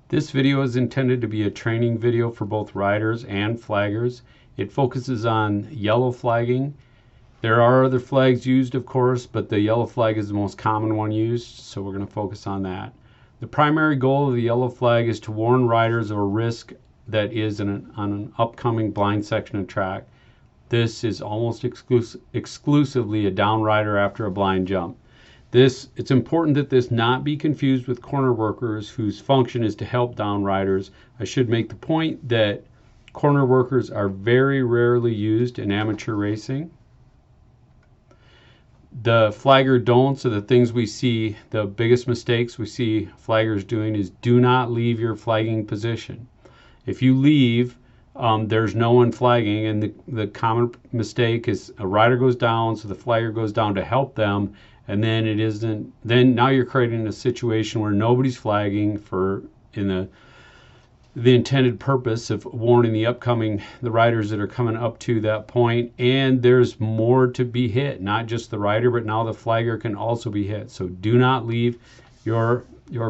This video is intended to be a training video for both riders and flaggers. It focuses on yellow flagging. There are other flags used, of course, but the yellow flag is the most common one used, so we're going to focus on that. The primary goal of the yellow flag is to warn riders of a risk that is on an upcoming blind section of track. This is almost exclusively a down rider after a blind jump. It's important that this not be confused with corner workers whose function is to help down riders. I should make the point that corner workers are very rarely used in amateur racing. The flagger don'ts are the things we see, the biggest mistakes we see flaggers doing is do not leave your flagging position. If you leave, there's no one flagging, and the common mistake is a rider goes down, so the flagger goes down to help them, and then now you're creating a situation where nobody's flagging in the intended purpose of warning the riders that are coming up to that point, and there's more to be hit, not just the rider, but now the flagger can also be hit. So do not leave your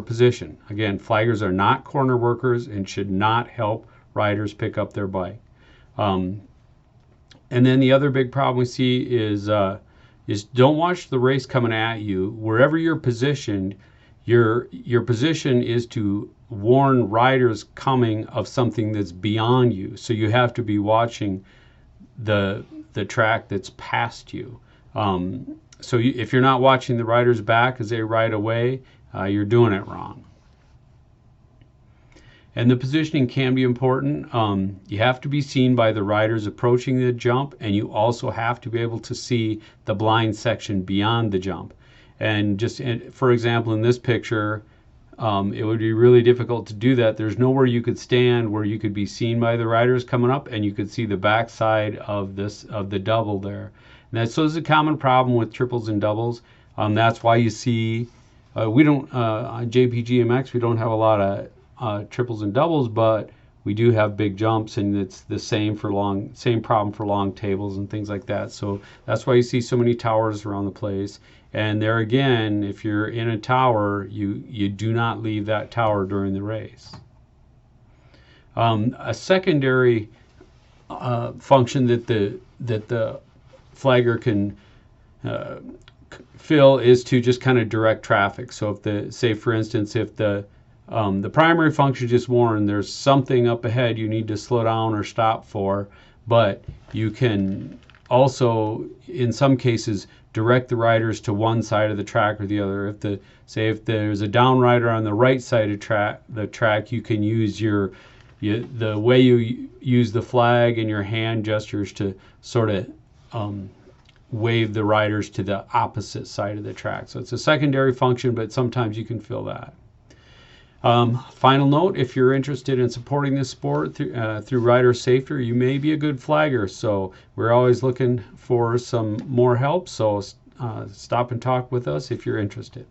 position. Again, flaggers are not corner workers and should not help riders pick up their bike. And then the other big problem we see is don't watch the race coming at you. Wherever you're positioned, your position is to warn riders coming of something that's beyond you. So you have to be watching the track that's past you. If you're not watching the riders back as they ride away, you're doing it wrong. And the positioning can be important. You have to be seen by the riders approaching the jump, and you also have to be able to see the blind section beyond the jump. And for example, in this picture, it would be really difficult to do that. There's nowhere you could stand where you could be seen by the riders coming up, and you could see the backside of the double there. And so this is a common problem with triples and doubles. That's why you see we don't on JPGMX we don't have a lot of triples and doubles, but we do have big jumps, and it's the same problem for long tables and things like that. So that's why you see so many towers around the place. And there again, if you're in a tower, you do not leave that tower during the race. A secondary function that the flagger can fill is to just kind of direct traffic. So say for instance, if the primary function is just warn there's something up ahead you need to slow down or stop for, but you can also, in some cases, direct the riders to one side of the track or the other. If there's a down rider on the right side of the track, you can use the way you use the flag and your hand gestures to sort of wave the riders to the opposite side of the track. So it's a secondary function, but sometimes you can fill that. Final note, if you're interested in supporting this sport through rider safety, you may be a good flagger. So we're always looking for some more help. So stop and talk with us if you're interested.